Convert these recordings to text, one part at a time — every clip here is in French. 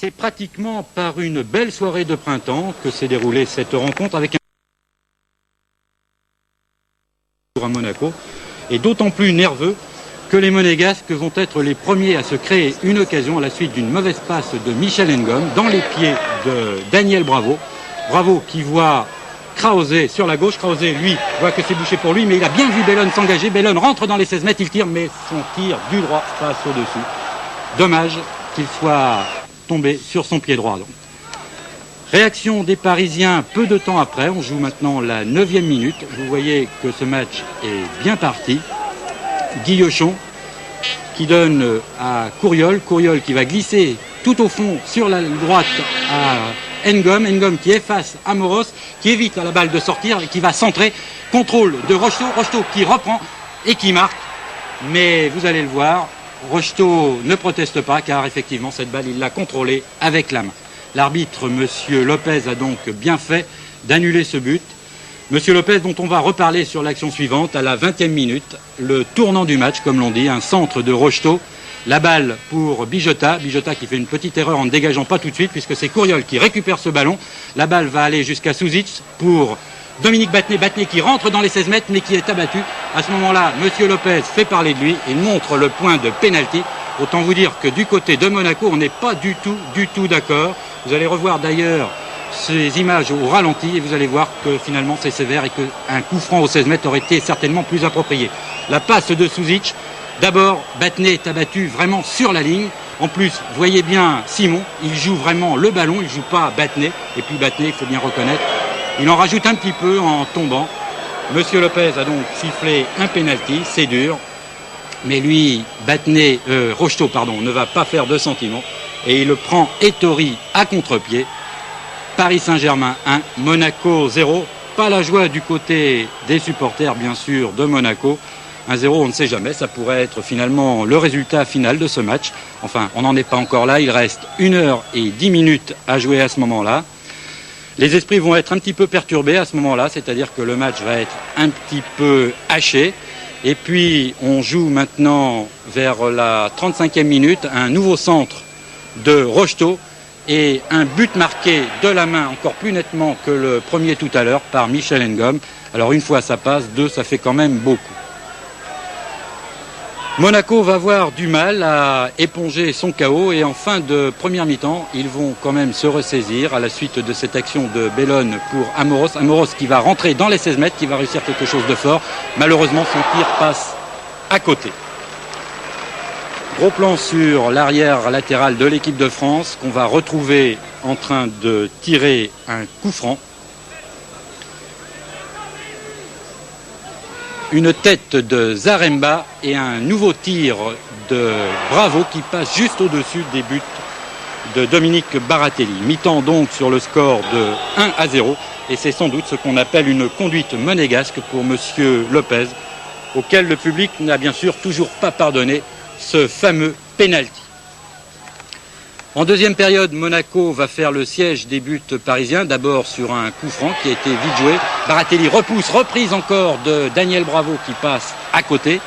C'est pratiquement par une belle soirée de printemps que s'est déroulée cette rencontre avec un à Monaco, et d'autant plus nerveux que les Monégasques vont être les premiers à se créer une occasion à la suite d'une mauvaise passe de Michel Ngom dans les pieds de Daniel Bravo. Bravo qui voit Krause sur la gauche. Krause, lui, voit que c'est bouché pour lui, mais il a bien vu Bellone s'engager. Bellone rentre dans les 16 mètres, il tire, mais son tir du droit passe au-dessus. Dommage qu'il soit tombé sur son pied droit. Donc. Réaction des Parisiens peu de temps après. On joue maintenant la 9e minute. Vous voyez que ce match est bien parti. Guillochon qui donne à Couriol. Couriol qui va glisser tout au fond sur la droite à Ngom. Ngom qui efface Amoros, qui évite à la balle de sortir et qui va centrer. Contrôle de Rocheteau. Rocheteau qui reprend et qui marque. Mais vous allez le voir, Rocheteau ne proteste pas car effectivement cette balle il l'a contrôlée avec la main. L'arbitre, Monsieur Lopez, a donc bien fait d'annuler ce but. Monsieur Lopez, dont on va reparler sur l'action suivante, à la 20e minute, le tournant du match, comme l'on dit, un centre de Rocheteau. La balle pour Bijota. Bijota qui fait une petite erreur en ne dégageant pas tout de suite, puisque c'est Couriol qui récupère ce ballon. La balle va aller jusqu'à Souzic pour Dominique Battenet. Battenet qui rentre dans les 16 mètres, mais qui est abattu. À ce moment-là, Monsieur Lopez fait parler de lui et montre le point de pénalty. Autant vous dire que du côté de Monaco, on n'est pas du tout d'accord. Vous allez revoir d'ailleurs ces images au ralenti et vous allez voir que finalement c'est sévère et qu'un coup franc aux 16 mètres aurait été certainement plus approprié. La passe de Souzic, d'abord Battenet est abattu vraiment sur la ligne. En plus, voyez bien Simon, il joue vraiment le ballon, il ne joue pas Battenet. Et puis Battenet, il faut bien reconnaître, il en rajoute un petit peu en tombant. Monsieur Lopez a donc sifflé un pénalty, c'est dur. Mais lui, Rocheteau, ne va pas faire de sentiment. Et il le prend Ettori à contre-pied. Paris Saint-Germain 1, Monaco 0. Pas la joie du côté des supporters, bien sûr, de Monaco. 1-0, on ne sait jamais. Ça pourrait être finalement le résultat final de ce match. Enfin, on n'en est pas encore là. Il reste 1h10 à jouer à ce moment-là. Les esprits vont être un petit peu perturbés à ce moment-là. C'est-à-dire que le match va être un petit peu haché. Et puis, on joue maintenant vers la 35e minute un nouveau centre de Rocheteau et un but marqué de la main encore plus nettement que le premier tout à l'heure par Michel Ngom. Alors une fois ça passe, deux ça fait quand même beaucoup. Monaco va avoir du mal à éponger son chaos et en fin de première mi-temps, ils vont quand même se ressaisir à la suite de cette action de Bellone pour Amoros. Amoros qui va rentrer dans les 16 mètres, qui va réussir quelque chose de fort. Malheureusement, son tir passe à côté. Gros plan sur l'arrière latéral de l'équipe de France qu'on va retrouver en train de tirer un coup franc. Une tête de Zaremba et un nouveau tir de Bravo qui passe juste au-dessus des buts de Dominique Baratelli. Mi-temps donc sur le score de 1-0 et c'est sans doute ce qu'on appelle une conduite monégasque pour Monsieur Lopez, auquel le public n'a bien sûr toujours pas pardonné ce fameux penalty. En deuxième période, Monaco va faire le siège des buts parisiens, d'abord sur un coup franc qui a été vite joué. Baratelli repousse, reprise encore de Daniel Bravo qui passe à côté.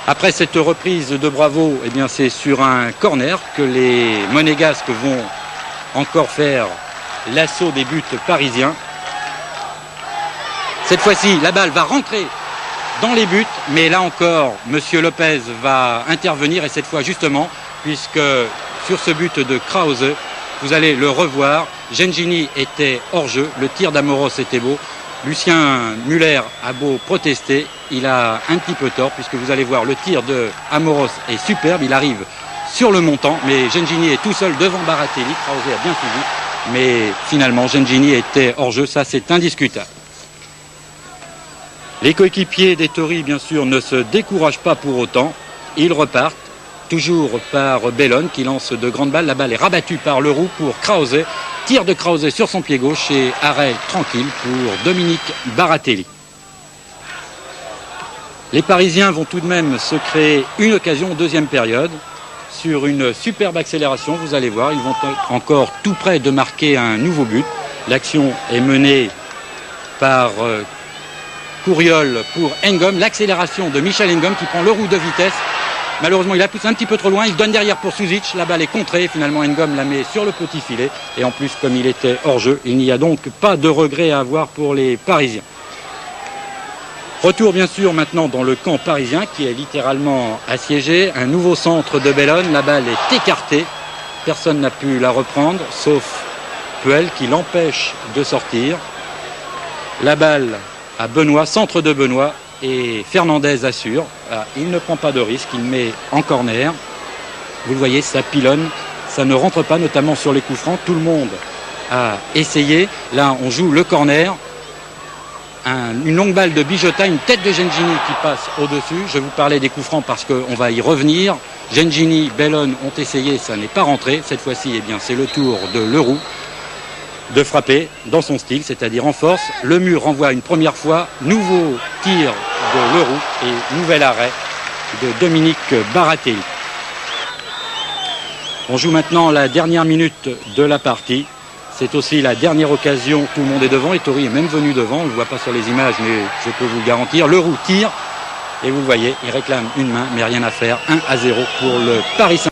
Après cette reprise de Bravo, eh bien c'est sur un corner que les Monégasques vont encore faire l'assaut des buts parisiens. Cette fois-ci, la balle va rentrer dans les buts, mais là encore, Monsieur Lopez va intervenir et cette fois justement, puisque sur ce but de Krause, vous allez le revoir, Gengini était hors jeu, le tir d'Amoros était beau, Lucien Muller a beau protester, il a un petit peu tort, puisque vous allez voir le tir de Amoros est superbe, il arrive sur le montant, mais Gengini est tout seul devant Baratelli, Krause a bien suivi, mais finalement Gengini était hors jeu, ça c'est indiscutable. Les coéquipiers d'Ettori, bien sûr, ne se découragent pas pour autant. Ils repartent, toujours par Bellone qui lance de grandes balles. La balle est rabattue par Leroux pour Krause. Tir de Krause sur son pied gauche et arrêt tranquille pour Dominique Baratelli. Les Parisiens vont tout de même se créer une occasion en deuxième période. Sur une superbe accélération, vous allez voir, ils vont être encore tout près de marquer un nouveau but. L'action est menée par Couriol pour Ngom, l'accélération de Michel Ngom qui prend le roue de vitesse Malheureusement, il a poussé un petit peu trop loin. Il donne derrière pour Suzic. La balle est contrée. Finalement, Ngom la met sur le petit filet. Et en plus, comme il était hors jeu, il n'y a donc pas de regret à avoir pour les Parisiens. Retour bien sûr maintenant dans le camp parisien qui est littéralement assiégé. Un nouveau centre de Bellone. La balle est écartée. Personne n'a pu la reprendre, sauf Puel qui l'empêche de sortir. La balle à Benoît, centre de Benoît. Et Fernandez assure, il ne prend pas de risque, il met en corner. Vous le voyez, ça pilonne, ça ne rentre pas, notamment sur les coups francs. Tout le monde a essayé. Là, on joue le corner. Une longue balle de Bijota, une tête de Gengini qui passe au-dessus. Je vous parlais des coups francs parce qu'on va y revenir. Gengini, Bellone ont essayé, ça n'est pas rentré. Cette fois-ci, eh bien, c'est le tour de Leroux de frapper dans son style, c'est-à-dire en force. Le mur renvoie une première fois. Nouveau tir de Leroux et nouvel arrêt de Dominique Baratelli. On joue maintenant la dernière minute de la partie. C'est aussi la dernière occasion. Tout le monde est devant. Ettori est même venu devant. On ne le voit pas sur les images, mais je peux vous le garantir. Leroux tire. Et vous le voyez, il réclame une main, mais rien à faire. 1-0 pour le Paris Saint-Germain.